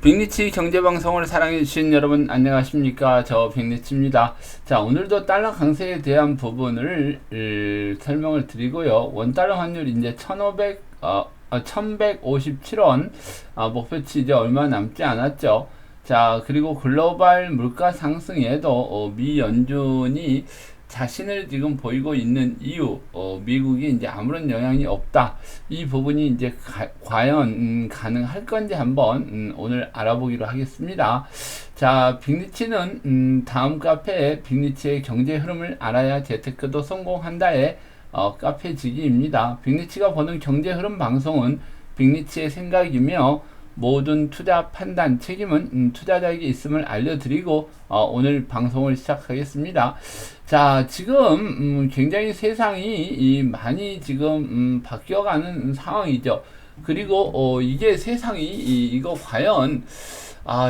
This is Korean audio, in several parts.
빅리치 경제방송을 사랑해주신 여러분 안녕하십니까. 저 빅리치입니다. 자, 오늘도 달러 강세에 대한 부분을 설명을 드리고요. 원달러 환율 이제 1157원 목표치 이제 얼마 남지 않았죠. 자, 그리고 글로벌 물가 상승에도 미 연준이 자신을 지금 보이고 있는 이유, 미국이 이제 아무런 영향이 없다. 이 부분이 이제 과연 가능할 건지 한번 오늘 알아보기로 하겠습니다. 자, 빅리치는 다음 카페에 빅리치의 경제 흐름을 알아야 재테크도 성공한다의 카페지기입니다. 빅리치가 보는 경제 흐름 방송은 빅리치의 생각이며 모든 투자 판단 책임은 투자자에게 있음을 알려드리고 오늘 방송을 시작하겠습니다. 자, 지금 굉장히 세상이 많이 지금 바뀌어가는 상황이죠. 그리고 이게 세상이 이거 과연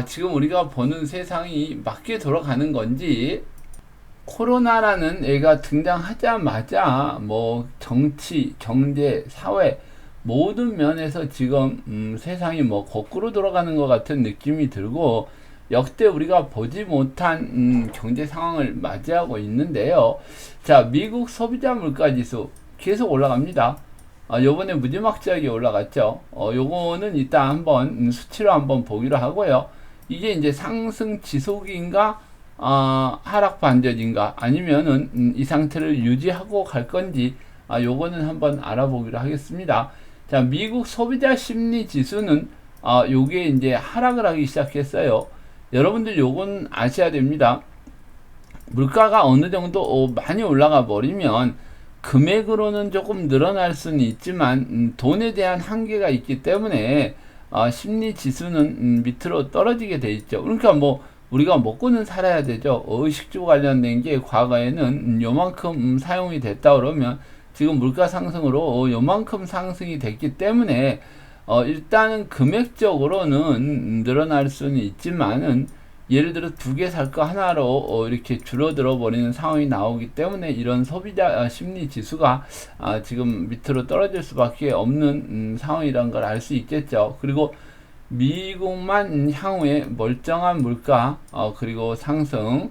지금 우리가 보는 세상이 맞게 돌아가는 건지, 코로나라는 애가 등장하자마자 뭐 정치, 경제, 사회 모든 면에서 지금 세상이 뭐 거꾸로 돌아가는 것 같은 느낌이 들고 역대 우리가 보지 못한 경제 상황을 맞이하고 있는데요. 자, 미국 소비자 물가지수 계속 올라갑니다. 요번에 무지막지하게 올라갔죠. 요거는 이따 한번 수치로 한번 보기로 하고요. 이게 이제 상승 지속인가 하락 반전인가 아니면은 이 상태를 유지하고 갈 건지 요거는 한번 알아보기로 하겠습니다. 자, 미국 소비자 심리 지수는 요게 이제 하락을 하기 시작했어요. 여러분들 요건 아셔야 됩니다. 물가가 어느 정도 많이 올라가 버리면 금액으로는 조금 늘어날 수는 있지만 돈에 대한 한계가 있기 때문에 심리 지수는 밑으로 떨어지게 돼 있죠. 그러니까 뭐 우리가 먹고는 살아야 되죠. 의식주 관련된 게 과거에는 요만큼 사용이 됐다 그러면 지금 물가 상승으로 요만큼 상승이 됐기 때문에 일단은 금액적으로는 늘어날 수는 있지만은 예를 들어 두 개 살 거 하나로 이렇게 줄어들어 버리는 상황이 나오기 때문에 이런 소비자 심리 지수가 지금 밑으로 떨어질 수밖에 없는 상황이라는 걸 알 수 있겠죠. 그리고 미국만 향후에 멀쩡한 물가 그리고 상승,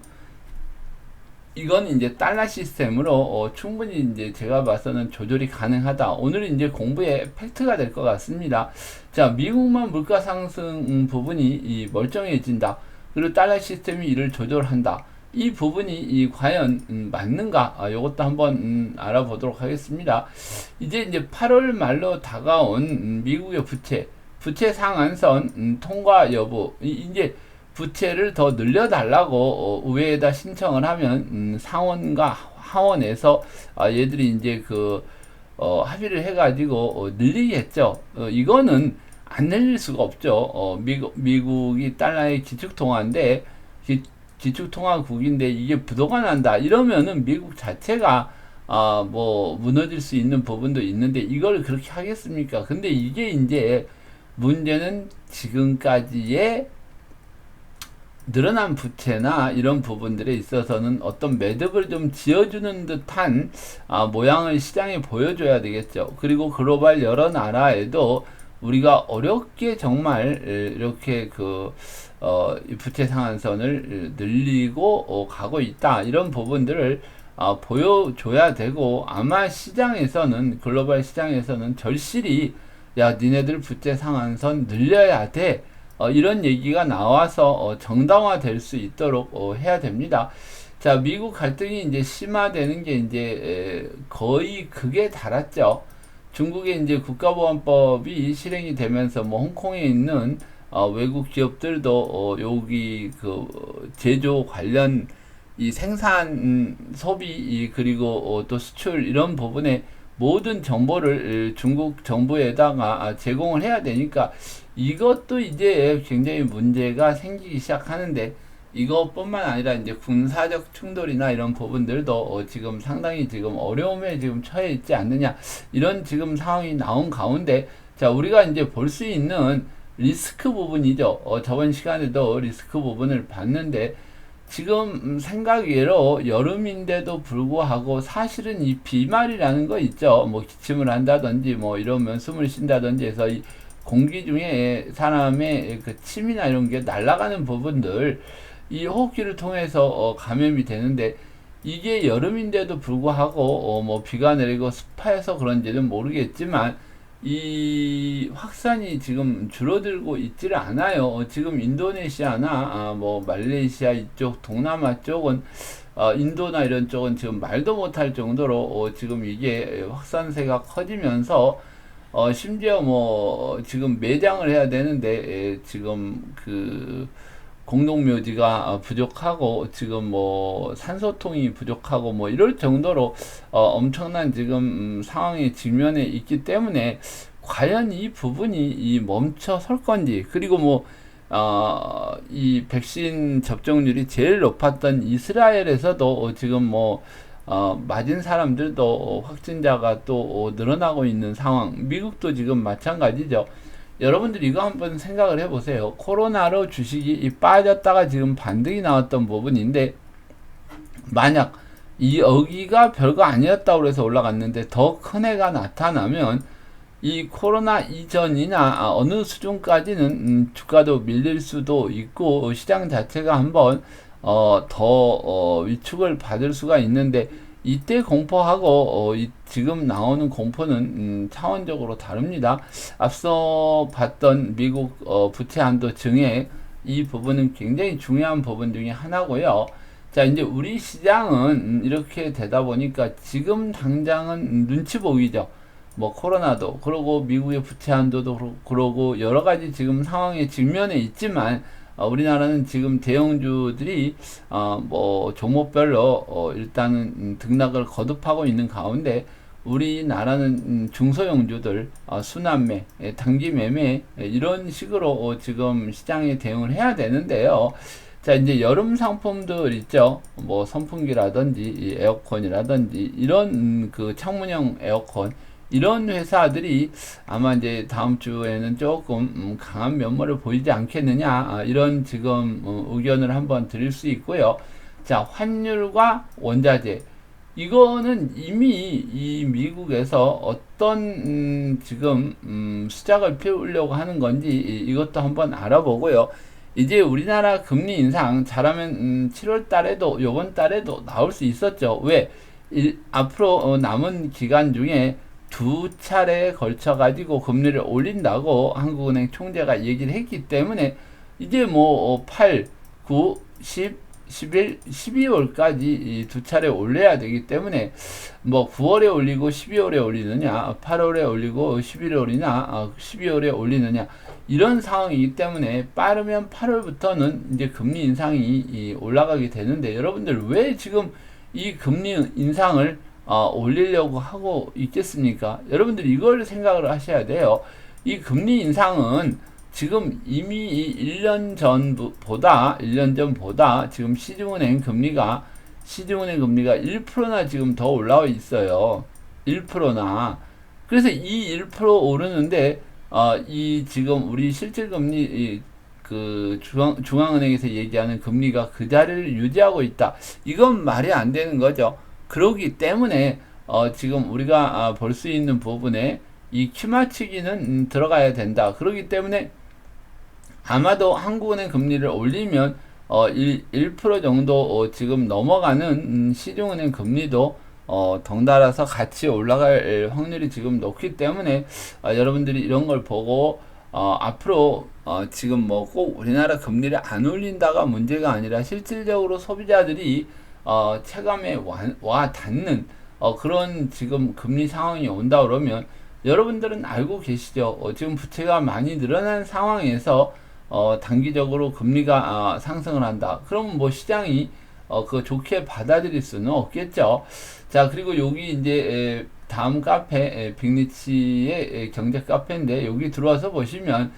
이건 이제 달러 시스템으로 충분히 이제 제가 봐서는 조절이 가능하다. 오늘은 이제 공부의 팩트가 될 것 같습니다. 자, 미국만 물가 상승 부분이 멀쩡해진다. 그리고 달러 시스템이 이를 조절한다. 이 부분이 과연 맞는가? 이것도 한번 알아보도록 하겠습니다. 이제 8월 말로 다가온 미국의 부채 상한선 통과 여부, 이제 부채를 더 늘려달라고 의회에다 신청을 하면 상원과 하원에서 얘들이 이제 합의를 해가지고 늘리겠죠. 이거는 안 늘릴 수가 없죠. 미국이 달러의 기축통화인데 기축통화국인데 이게 부도가 난다 이러면은 미국 자체가 뭐 무너질 수 있는 부분도 있는데 이걸 그렇게 하겠습니까? 근데 이게 이제 문제는 지금까지의 늘어난 부채나 이런 부분들에 있어서는 어떤 매듭을 좀 지어주는 듯한 모양을 시장에 보여줘야 되겠죠. 그리고 글로벌 여러 나라에도 우리가 어렵게 정말 이렇게 부채 상한선을 늘리고 가고 있다. 이런 부분들을 보여줘야 되고, 아마 시장에서는, 글로벌 시장에서는 절실히 야, 니네들 부채 상한선 늘려야 돼. 이런 얘기가 나와서 정당화 될 수 있도록 해야 됩니다. 자, 미국 갈등이 이제 심화되는 게 이제 거의 극에 달았죠. 중국의 이제 국가보안법이 실행이 되면서 뭐 홍콩에 있는 외국 기업들도 여기 제조 관련 이 생산 소비 그리고 또 수출 이런 부분에 모든 정보를 중국 정부에다가 제공을 해야 되니까 이것도 이제 굉장히 문제가 생기기 시작하는데, 이것뿐만 아니라 이제 군사적 충돌이나 이런 부분들도 지금 상당히 지금 어려움에 지금 처해 있지 않느냐, 이런 지금 상황이 나온 가운데, 자, 우리가 이제 볼 수 있는 리스크 부분이죠. 저번 시간에도 리스크 부분을 봤는데, 지금 생각외로 여름인데도 불구하고 사실은 이 비말이라는 거 있죠. 뭐 기침을 한다든지 뭐 이러면 숨을 쉰다든지 해서 이 공기 중에 사람의 그 침이나 이런 게 날아가는 부분들 이 호흡기를 통해서 감염이 되는데 이게 여름인데도 불구하고 뭐 비가 내리고 습해서 그런지는 모르겠지만 이 확산이 지금 줄어들고 있지를 않아요. 지금 인도네시아나 뭐 말레이시아 이쪽 동남아 쪽은 인도나 이런 쪽은 지금 말도 못할 정도로 지금 이게 확산세가 커지면서 심지어 뭐 지금 매장을 해야 되는데 지금 그 공동묘지가 부족하고 지금 뭐 산소통이 부족하고 뭐 이럴 정도로 엄청난 지금 상황에 직면해 있기 때문에 과연 이 부분이 이 멈춰 설 건지 그리고 뭐 이 백신 접종률이 제일 높았던 이스라엘에서도 지금 뭐 맞은 사람들도 확진자가 또 늘어나고 있는 상황 미국도 지금 마찬가지죠. 여러분들 이거 한번 생각을 해보세요. 코로나로 주식이 빠졌다가 지금 반등이 나왔던 부분인데 만약 이 여기가 별거 아니었다고 해서 올라갔는데 더 큰 애가 나타나면 이 코로나 이전이나 어느 수준까지는 주가도 밀릴 수도 있고 시장 자체가 한번 더 위축을 받을 수가 있는데 이때 공포하고 지금 나오는 공포는 차원적으로 다릅니다. 앞서 봤던 미국 부채 한도 증액 이 부분은 굉장히 중요한 부분 중에 하나고요. 자 이제 우리 시장은 이렇게 되다 보니까 지금 당장은 눈치 보기죠. 뭐 코로나도 그러고 미국의 부채 한도도 그러고 여러 가지 지금 상황에 직면해 있지만 우리나라는 지금 대형주들이 뭐 종목별로 일단은 등락을 거듭하고 있는 가운데 우리나라는 중소형주들 순환매, 단기 매매 이런 식으로 지금 시장에 대응을 해야 되는데요. 자 이제 여름 상품들 있죠. 뭐 선풍기라든지 에어컨이라든지 이런 그 창문형 에어컨 이런 회사들이 아마 이제 다음 주에는 조금 강한 면모를 보이지 않겠느냐 이런 지금 의견을 한번 드릴 수 있고요. 자 환율과 원자재 이거는 이미 이 미국에서 어떤 지금 수작을 피우려고 하는 건지 이것도 한번 알아보고요. 이제 우리나라 금리 인상 잘하면 7월 달에도 요번 달에도 나올 수 있었죠. 왜? 앞으로 남은 기간 중에 두 차례에 걸쳐 가지고 금리를 올린다고 한국은행 총재가 얘기를 했기 때문에 이제 뭐 8, 9, 10, 11, 12월까지 이 두 차례 올려야 되기 때문에 뭐 9월에 올리고 12월에 올리느냐 8월에 올리고 11월에 올리냐 12월에 올리느냐 이런 상황이기 때문에 빠르면 8월부터는 이제 금리 인상이 올라가게 되는데 여러분들 왜 지금 이 금리 인상을 올리려고 하고 있겠습니까? 여러분들 이걸 생각을 하셔야 돼요. 이 금리 인상은 지금 이미 1년 전보다 지금 시중은행 금리가 1%나 지금 더 올라와 있어요. 1%나. 그래서 이 1% 오르는데 이 지금 우리 실질금리 그 중앙은행에서 얘기하는 금리가 그 자리를 유지하고 있다. 이건 말이 안 되는 거죠. 그러기 때문에 지금 우리가 볼 수 있는 부분에 이 키맞추기는 들어가야 된다. 그러기 때문에 아마도 한국은행 금리를 올리면 1% 정도 지금 넘어가는 시중은행 금리도 덩달아서 같이 올라갈 확률이 지금 높기 때문에 여러분들이 이런 걸 보고 앞으로 지금 뭐 꼭 우리나라 금리를 안 올린다가 문제가 아니라 실질적으로 소비자들이 체감에 와 닿는 그런 지금 금리 상황이 온다 그러면 여러분들은 알고 계시죠. 지금 부채가 많이 늘어난 상황에서 단기적으로 금리가 상승을 한다. 그러면 뭐 시장이 그거 좋게 받아들일 수는 없겠죠. 자 그리고 여기 이제 다음 카페 빅리치의 경제 카페인데 여기 들어와서 보시면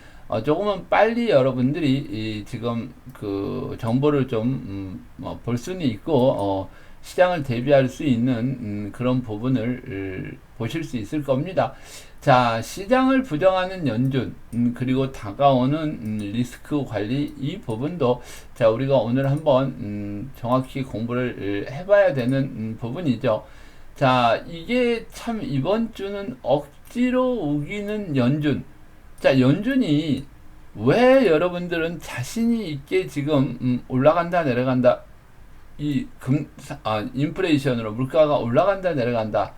조금은 빨리 여러분들이 지금 그 정보를 좀 볼 수는 있고 시장을 대비할 수 있는 그런 부분을 보실 수 있을 겁니다. 자 시장을 부정하는 연준 그리고 다가오는 리스크 관리 이 부분도 자 우리가 오늘 한번 정확히 공부를 해봐야 되는 부분이죠. 자 이게 참 이번 주는 억지로 우기는 연준 자, 연준이 왜 여러분들은 자신이 있게 지금 올라간다 내려간다 인플레이션으로 물가가 올라간다 내려간다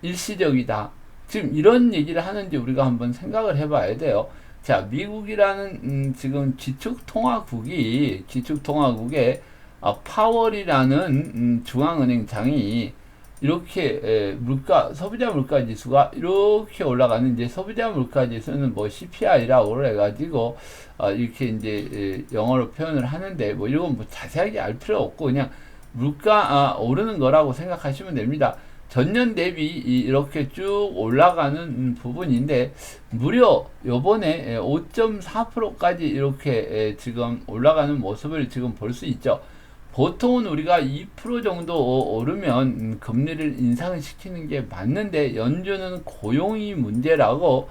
일시적이다 지금 이런 얘기를 하는지 우리가 한번 생각을 해봐야 돼요. 자, 미국이라는 지금 기축통화국에 파월이라는 중앙은행장이 이렇게 소비자 물가 지수가 이렇게 올라가는 이제 소비자 물가 지수는 뭐 CPI라고 해가지고 이렇게 이제 영어로 표현을 하는데 뭐 이건 뭐 자세하게 알 필요 없고 그냥 물가 오르는 거라고 생각하시면 됩니다. 전년 대비 이렇게 쭉 올라가는 부분인데 무려 요번에 5.4%까지 이렇게 지금 올라가는 모습을 지금 볼 수 있죠. 보통은 우리가 2% 정도 오르면 금리를 인상시키는 게 맞는데 연준은 고용이 문제라고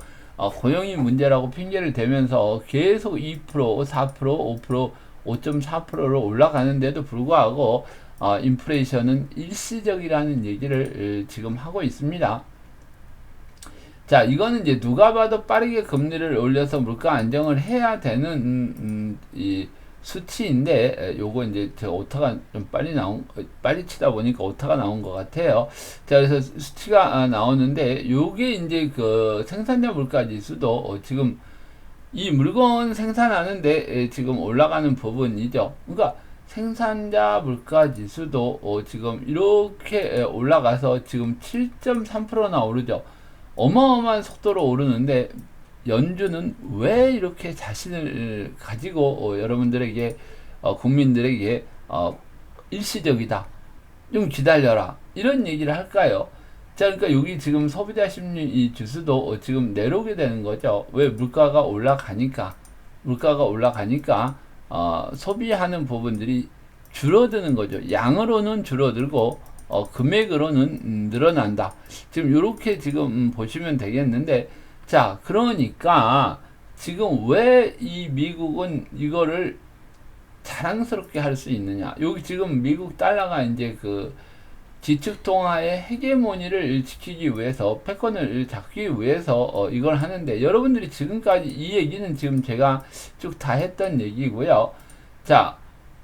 핑계를 대면서 계속 2%, 4%, 5%, 5.4%로 올라가는데도 불구하고 인플레이션은 일시적이라는 얘기를 지금 하고 있습니다. 자, 이거는 이제 누가 봐도 빠르게 금리를 올려서 물가 안정을 해야 되는 이 수치인데 요거 이제 제가 오타가 좀 빨리 치다 보니까 오타가 나온 것 같아요. 자, 그래서 수치가 나오는데 요게 이제 그 생산자 물가 지수도 지금 이 물건 생산하는데 지금 올라가는 부분이죠. 그러니까 생산자 물가 지수도 지금 이렇게 올라가서 지금 7.3%나 오르죠. 어마어마한 속도로 오르는데 연준은 왜 이렇게 자신을 가지고 여러분들에게 국민들에게 일시적이다 좀 기다려라 이런 얘기를 할까요? 자, 그러니까 여기 지금 소비자 심리 지수도 지금 내려오게 되는 거죠. 왜? 물가가 올라가니까 소비하는 부분들이 줄어드는 거죠. 양으로는 줄어들고 금액으로는 늘어난다. 지금 이렇게 지금 보시면 되겠는데, 자, 그러니까 지금 왜 이 미국은 이거를 자랑스럽게 할 수 있느냐? 여기 지금 미국 달러가 이제 그 지축통화의 헤게모니를 지키기 위해서, 패권을 잡기 위해서 이걸 하는데, 여러분들이 지금까지 이 얘기는 지금 제가 쭉 다 했던 얘기고요. 자,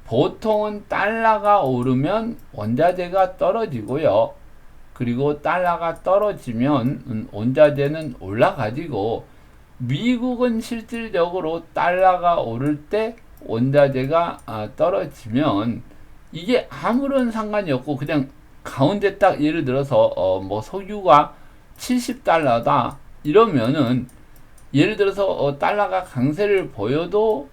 보통은 달러가 오르면 원자재가 떨어지고요. 그리고 달러가 떨어지면 원자재는 올라가지고, 미국은 실질적으로 달러가 오를 때 원자재가 떨어지면 이게 아무런 상관이 없고 그냥 가운데 딱 예를 들어서 뭐 석유가 70달러다 이러면은 예를 들어서 달러가 강세를 보여도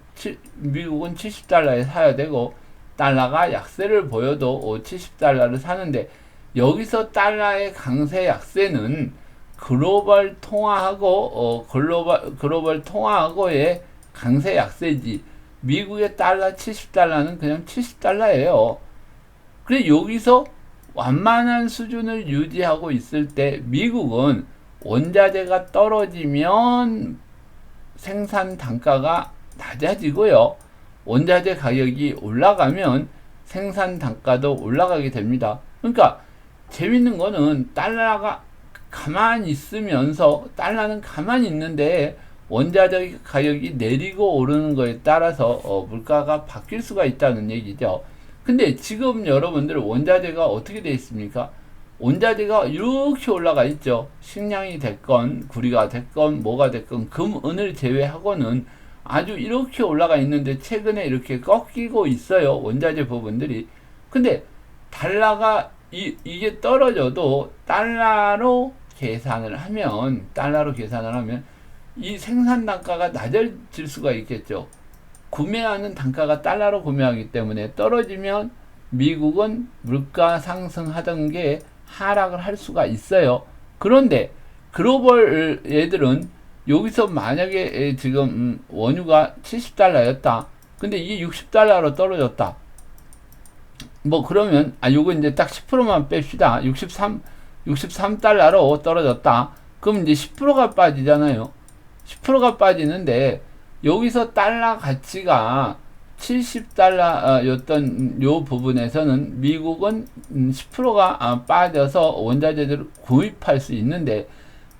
미국은 70달러에 사야 되고 달러가 약세를 보여도 70달러를 사는데 여기서 달러의 강세 약세는 글로벌 통화하고 글로벌 통화하고의 강세 약세지 미국의 달러 70달러는 그냥 70달러예요. 그래 여기서 완만한 수준을 유지하고 있을 때 미국은 원자재가 떨어지면 생산 단가가 낮아지고요. 원자재 가격이 올라가면 생산 단가도 올라가게 됩니다. 그러니까 재밌는 거는 달러가 가만히 있으면서 달러는 가만히 있는데 원자재 가격이 내리고 오르는 거에 따라서 물가가 바뀔 수가 있다는 얘기죠. 근데 지금 여러분들 원자재가 어떻게 되어 있습니까? 원자재가 이렇게 올라가 있죠. 식량이 됐건 구리가 됐건 뭐가 됐건 금, 은을 제외하고는 아주 이렇게 올라가 있는데 최근에 이렇게 꺾이고 있어요. 원자재 부분들이. 근데 달러가 이게 떨어져도 달러로 계산을 하면 이 생산 단가가 낮아질 수가 있겠죠. 구매하는 단가가 달러로 구매하기 때문에 떨어지면 미국은 물가 상승하던 게 하락을 할 수가 있어요. 그런데 글로벌 애들은 여기서 만약에 지금 원유가 70달러였다. 근데 이게 60달러로 떨어졌다. 뭐 그러면 요거 이제 딱 10%만 뺍시다. 63달러로 떨어졌다. 그럼 이제 10%가 빠지잖아요. 10%가 빠지는데 여기서 달러 가치가 70달러였던 요 부분에서는 미국은 10%가 빠져서 원자재들을 구입할 수 있는데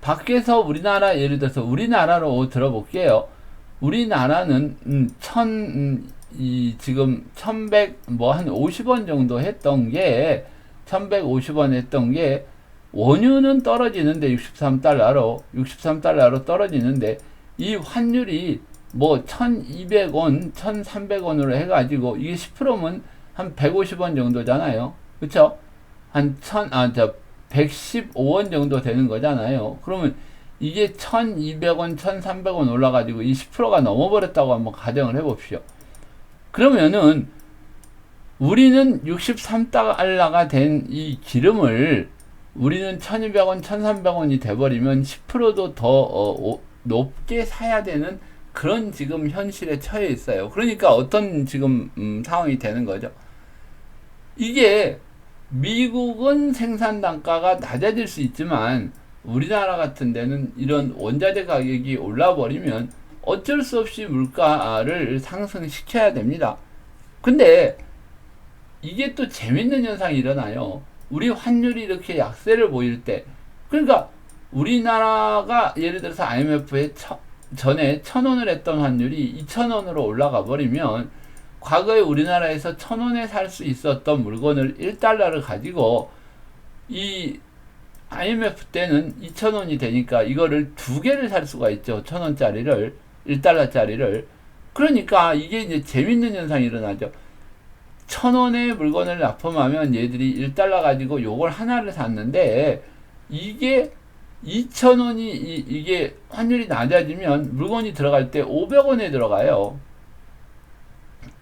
밖에서 우리나라 예를 들어서 우리나라로 들어볼게요. 우리나라는 지금 1100 뭐 한 50원 정도 했던 게 1150원 했던 게 원유는 떨어지는데 63달러로 떨어지는데 이 환율이 뭐 1200원, 1300원으로 해가지고 이게 10%면 한 150원 정도잖아요. 그쵸? 한 115원 정도 되는 거잖아요. 그러면 이게 1200원, 1300원 올라가지고 이 10%가 넘어버렸다고 한번 가정을 해봅시오. 그러면은 우리는 63달러가 된 이 기름을 우리는 1200원, 1300원이 돼버리면 10%도 더 높게 사야 되는 그런 지금 현실에 처해 있어요. 그러니까 어떤 지금 상황이 되는 거죠. 이게 미국은 생산 단가가 낮아질 수 있지만 우리나라 같은 데는 이런 원자재 가격이 올라 버리면 어쩔 수 없이 물가를 상승시켜야 됩니다. 근데 이게 또 재밌는 현상이 일어나요. 우리 환율이 이렇게 약세를 보일 때, 그러니까 우리나라가 예를 들어서 IMF에 전에 1,000원을 했던 환율이 2,000원으로 올라가 버리면 과거에 우리나라에서 1,000원에 살 수 있었던 물건을 1달러를 가지고 이 IMF 때는 2,000원이 되니까 이거를 두 개를 살 수가 있죠. 1,000원짜리를 1달러짜리를. 그러니까 이게 이제 재밌는 현상이 일어나죠. 1,000원의 물건을 납품하면 얘들이 1달러 가지고 요걸 하나를 샀는데 이게 2,000원이 이게 환율이 낮아지면 물건이 들어갈 때 500원에 들어가요.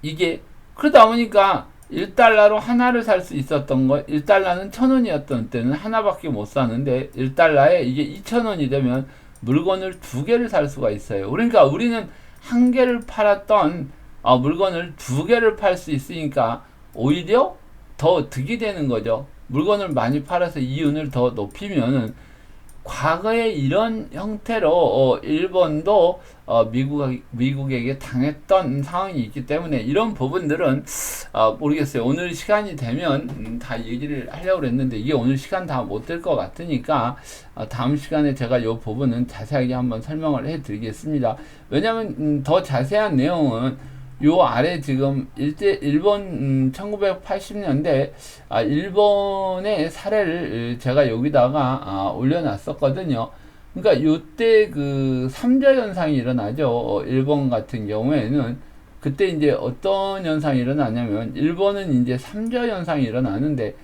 이게 그러다 보니까 1달러로 하나를 살 수 있었던 거, 1달러는 1,000원이었던 때는 하나밖에 못 사는데 1달러에 이게 2,000원이 되면 물건을 두 개를 살 수가 있어요. 그러니까 우리는 한 개를 팔았던 물건을 두 개를 팔 수 있으니까 오히려 더 득이 되는 거죠. 물건을 많이 팔아서 이윤을 더 높이면은 과거에 이런 형태로 일본도 미국에게 당했던 상황이 있기 때문에 이런 부분들은 모르겠어요. 오늘 시간이 되면 다 얘기를 하려고 했는데 이게 오늘 시간 다 못 될 것 같으니까 다음 시간에 제가 이 부분은 자세하게 한번 설명을 해 드리겠습니다. 왜냐하면 더 자세한 내용은 요 아래 지금 일본 1980년대 일본의 사례를 제가 여기다가 올려놨었거든요. 그러니까 요때 그 삼저 현상이 일어나죠. 일본 같은 경우에는 그때 이제 어떤 현상이 일어나냐면 일본은 이제 삼저 현상이 일어나는데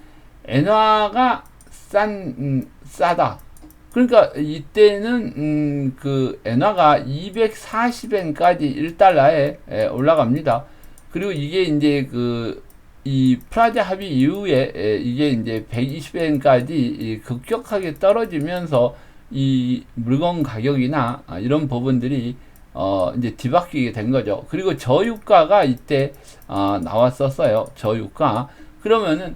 엔화가 싸다. 그러니까 이때는 그 엔화가 240엔까지 1달러에 올라갑니다. 그리고 이게 이제 이 프라자 합의 이후에 이게 이제 120엔까지 급격하게 떨어지면서 이 물건 가격이나 이런 부분들이 이제 뒤바뀌게 된 거죠. 그리고 저유가가 이때 나왔었어요. 저유가. 그러면은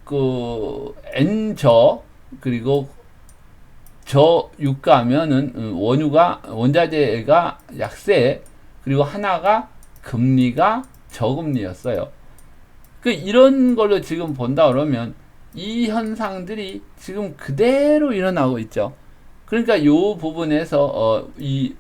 그 엔저 그리고 저유가면은 원자재가 약세, 그리고 하나가 금리가 저금리였어요. 이런 걸로 지금 본다 그러면 이 현상들이 지금 그대로 일어나고 있죠. 그러니까 요 부분에서 이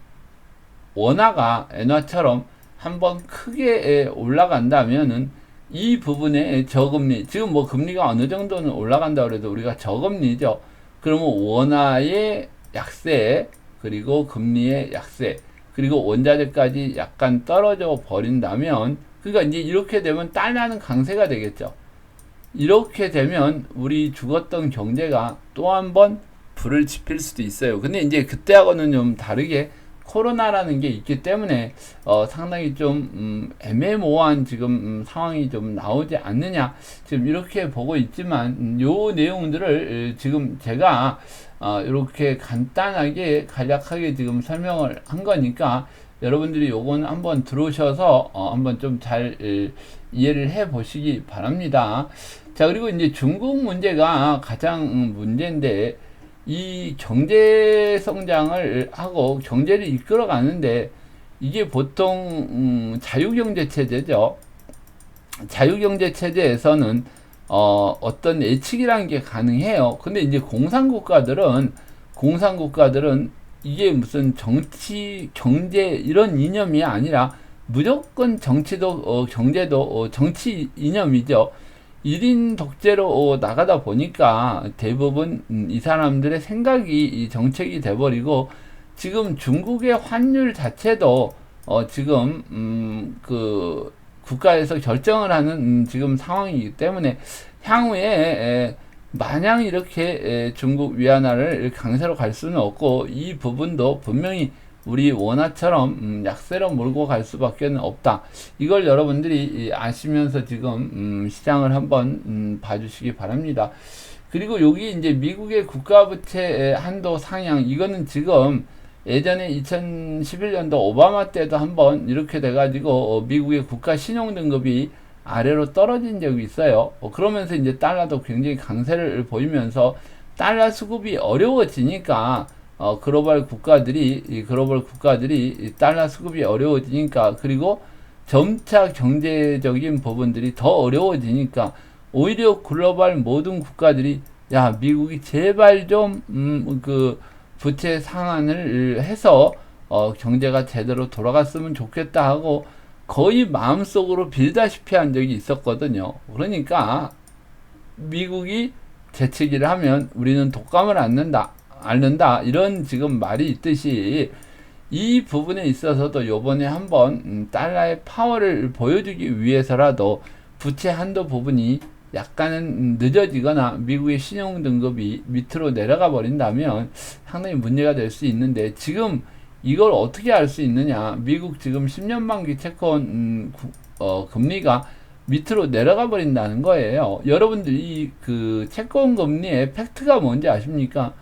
원화가 엔화처럼 한번 크게 올라간다면은 이 부분에 저금리, 지금 뭐 금리가 어느 정도는 올라간다 그래도 우리가 저금리죠. 그러면 원화의 약세, 그리고 금리의 약세, 그리고 원자재까지 약간 떨어져 버린다면, 그러니까 이제 이렇게 되면 달러는 강세가 되겠죠. 이렇게 되면 우리 죽었던 경제가 또 한 번 불을 지필 수도 있어요. 근데 이제 그때하고는 좀 다르게 코로나라는 게 있기 때문에 상당히 좀 애매모호한 지금 상황이 좀 나오지 않느냐, 지금 이렇게 보고 있지만 요 내용들을 지금 제가 이렇게 간단하게 간략하게 지금 설명을 한 거니까 여러분들이 요건 한번 들어오셔서 한번 좀 잘 이해를 해 보시기 바랍니다. 자, 그리고 이제 중국 문제가 가장 문제인데, 이 경제 성장을 하고 경제를 이끌어 가는데 이게 보통 자유경제 체제죠. 자유경제 체제에서는 어떤 예측이라는 게 가능해요. 근데 이제 공산국가들은 공산국가들은 이게 무슨 정치, 경제 이런 이념이 아니라 무조건 정치도 경제도 정치 이념이죠. 1인 독재로 나가다 보니까 대부분 이 사람들의 생각이 이 정책이 돼버리고 지금 중국의 환율 자체도 지금 그 국가에서 결정을 하는 지금 상황이기 때문에 향후에 마냥 이렇게 중국 위안화를 강세로 갈 수는 없고 이 부분도 분명히 우리 원화처럼 약세로 몰고 갈 수밖에 없다. 이걸 여러분들이 아시면서 지금 시장을 한번 봐주시기 바랍니다. 그리고 여기 이제 미국의 국가부채 한도 상향, 이거는 지금 예전에 2011년도 오바마 때도 한번 이렇게 돼가지고 미국의 국가 신용 등급이 아래로 떨어진 적이 있어요. 그러면서 이제 달러도 굉장히 강세를 보이면서 달러 수급이 어려워지니까 글로벌 국가들이 달러 수급이 어려워지니까, 그리고 점차 경제적인 부분들이 더 어려워지니까 오히려 글로벌 모든 국가들이 야, 미국이 제발 좀 그 부채 상환을 해서 경제가 제대로 돌아갔으면 좋겠다 하고 거의 마음속으로 빌다시피 한 적이 있었거든요. 그러니까 미국이 재채기를 하면 우리는 독감을 앓는다 이런 지금 말이 있듯이 이 부분에 있어서도 요번에 한번 달러의 파워를 보여주기 위해서라도 부채 한도 부분이 약간은 늦어지거나 미국의 신용 등급이 밑으로 내려가 버린다면 상당히 문제가 될 수 있는데, 지금 이걸 어떻게 알 수 있느냐? 미국 지금 10년 만기 채권 금리가 밑으로 내려가 버린다는 거예요. 여러분들이 그 채권 금리의 팩트가 뭔지 아십니까?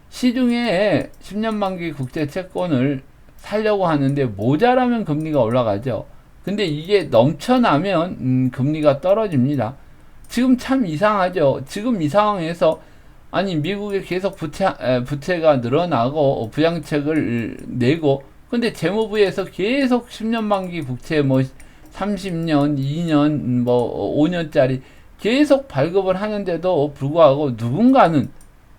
시중에 10년 만기 국제 채권을 살려고 하는데 모자라면 금리가 올라가죠. 근데 이게 넘쳐나면 금리가 떨어집니다. 지금 참 이상하죠. 지금 이 상황에서 아니 미국에 계속 부채가 늘어나고 부양책을 내고, 근데 재무부에서 계속 10년 만기 국채 뭐 30년, 2년, 뭐 5년짜리 계속 발급을 하는데도 불구하고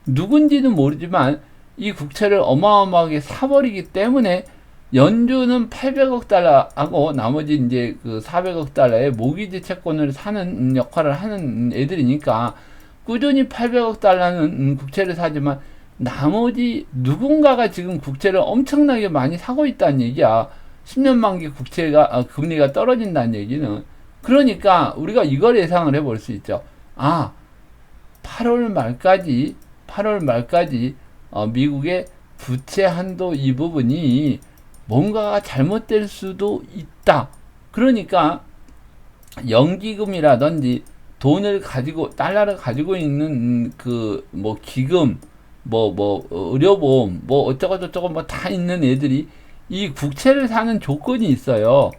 누군지는 모르지만 이 국채를 어마어마하게 사버리기 때문에 연준은 800억 달러하고 나머지 이제 그 400억 달러의 모기지 채권을 사는 역할을 하는 애들이니까 꾸준히 800억 달러는 국채를 사지만 나머지 누군가가 지금 국채를 엄청나게 많이 사고 있다는 얘기야. 10년 만기 국채가 금리가 떨어진다는 얘기는. 그러니까 우리가 이걸 예상을 해볼 수 있죠. 8월 말까지 미국의 부채 한도 이 부분이 뭔가가 잘못될 수도 있다. 그러니까 연기금이라든지 달러를 가지고 있는 그 뭐 기금, 의료보험, 어쩌고저쩌고 다 있는 애들이 이 국채를 사는 조건이 있어요.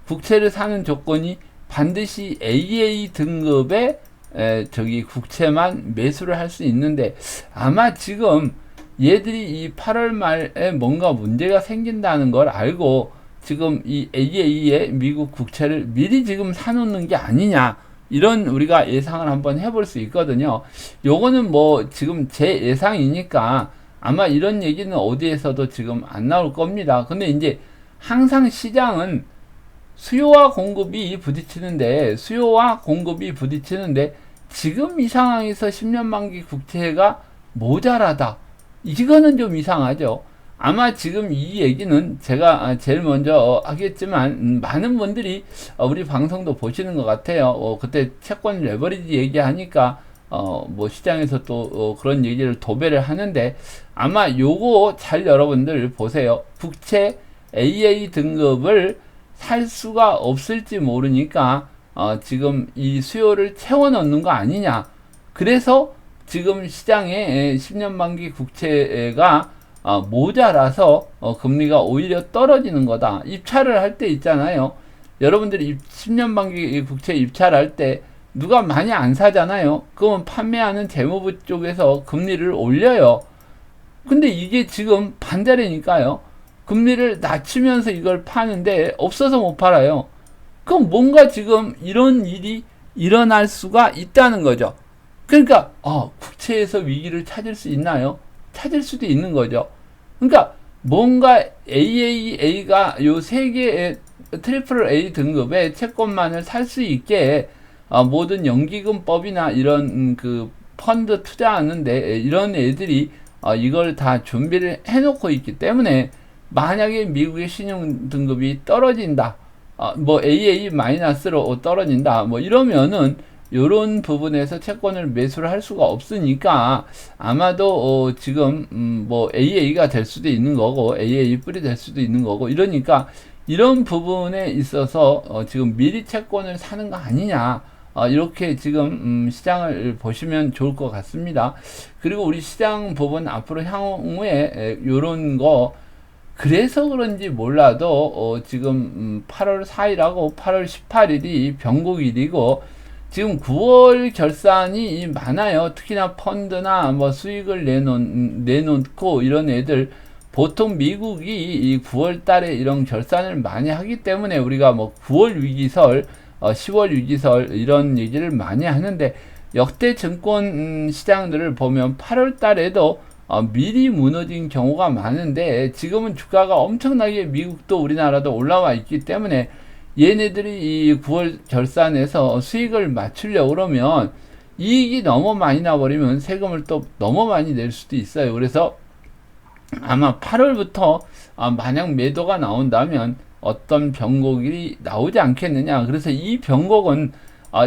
국채를 사는 조건이 반드시 AA 등급의 국채만 매수를 할 수 있는데, 아마 지금 얘들이 이 8월 말에 뭔가 문제가 생긴다는 걸 알고 지금 이 AA의 미국 국채를 미리 지금 사놓는 게 아니냐, 이런 우리가 예상을 한번 해볼 수 있거든요. 요거는 뭐 지금 제 예상이니까 아마 이런 얘기는 어디에서도 지금 안 나올 겁니다. 근데 이제 항상 시장은 수요와 공급이 부딪히는데 지금 이 상황에서 10년 만기 국채가 모자라다, 이거는 좀 이상하죠. 아마 지금 이 얘기는 제가 제일 먼저 하겠지만 많은 분들이 우리 방송도 보시는 것 같아요. 그때 채권 레버리지 얘기하니까 뭐 시장에서 또 그런 얘기를 도배를 하는데, 아마 요거 잘 여러분들 보세요. 국채 AA 등급을 살 수가 없을지 모르니까 지금 이 수요를 채워 넣는 거 아니냐. 그래서 지금 시장에 10년 만기 국채가 모자라서 금리가 오히려 떨어지는 거다. 입찰을 할 때 있잖아요. 여러분들이 10년 만기 국채 입찰할 때 누가 많이 안 사잖아요. 그러면 판매하는 재무부 쪽에서 금리를 올려요. 근데 이게 지금 반대라니까요. 금리를 낮추면서 이걸 파는데 없어서 못 팔아요. 그럼 뭔가 지금 이런 일이 일어날 수가 있다는 거죠. 그러니까 국채에서 위기를 찾을 수 있나요? 찾을 수도 있는 거죠. 그러니까 뭔가 AAA가 요 세 개의 트리플 A 등급의 채권만을 살 수 있게 모든 연기금법이나 이런 그 펀드 투자하는데 이런 애들이 이걸 다 준비를 해놓고 있기 때문에 만약에 미국의 신용 등급이 떨어진다, 뭐 AA 마이너스로 떨어진다, 뭐 이러면은 요런 부분에서 채권을 매수를 할 수가 없으니까 아마도 지금 뭐 AA가 될 수도 있는 거고 AA 뿌리 될 수도 있는 거고 이러니까 이런 부분에 있어서 지금 미리 채권을 사는 거 아니냐, 이렇게 지금 시장을 보시면 좋을 것 같습니다. 그리고 우리 시장 부분 앞으로 향후에 요런 거 그래서 그런지 몰라도 지금 8월 4일하고 8월 18일이 변곡일이고 지금 9월 결산이 많아요. 특히나 펀드나 뭐 수익을 내놓고 이런 애들 보통 미국이 이 9월 달에 이런 결산을 많이 하기 때문에 우리가 뭐 9월 위기설, 10월 위기설 이런 얘기를 많이 하는데 역대 증권 시장들을 보면 8월 달에도 미리 무너진 경우가 많은데 지금은 주가가 엄청나게 미국도 우리나라도 올라와 있기 때문에 얘네들이 이 9월 결산에서 수익을 맞추려고 그러면 이익이 너무 많이 나버리면 세금을 또 너무 많이 낼 수도 있어요. 그래서 아마 8월부터 만약 매도가 나온다면 어떤 변곡이 나오지 않겠느냐. 그래서 이 변곡은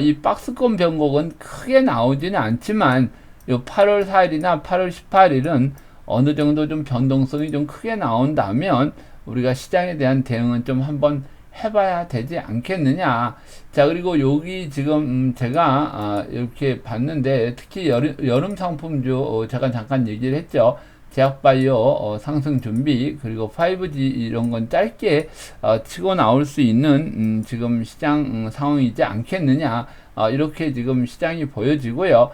이 박스권 변곡은 크게 나오지는 않지만 요 8월 4일이나 8월 18일은 어느 정도 좀 변동성이 좀 크게 나온다면 우리가 시장에 대한 대응은 좀 한번 해봐야 되지 않겠느냐. 자, 그리고 여기 지금 제가 이렇게 봤는데 특히 여름 상품주 제가 잠깐 얘기를 했죠. 제약바이오 상승 준비 그리고 5G 이런 건 짧게 치고 나올 수 있는 지금 시장 상황이지 않겠느냐, 이렇게 지금 시장이 보여지고요.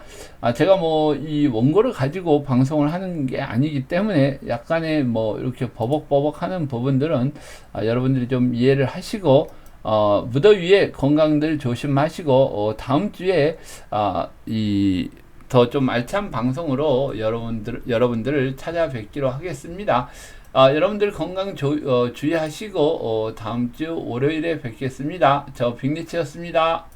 제가 뭐 이 원고를 가지고 방송을 하는 게 아니기 때문에 약간의 뭐 이렇게 버벅버벅 하는 부분들은 여러분들이 좀 이해를 하시고 무더위에 건강들 조심하시고 다음 주에 이 더 좀 알찬 방송으로 여러분들을 찾아뵙기로 하겠습니다. 여러분들 건강 주의하시고 다음 주 월요일에 뵙겠습니다. 저 빅리치였습니다.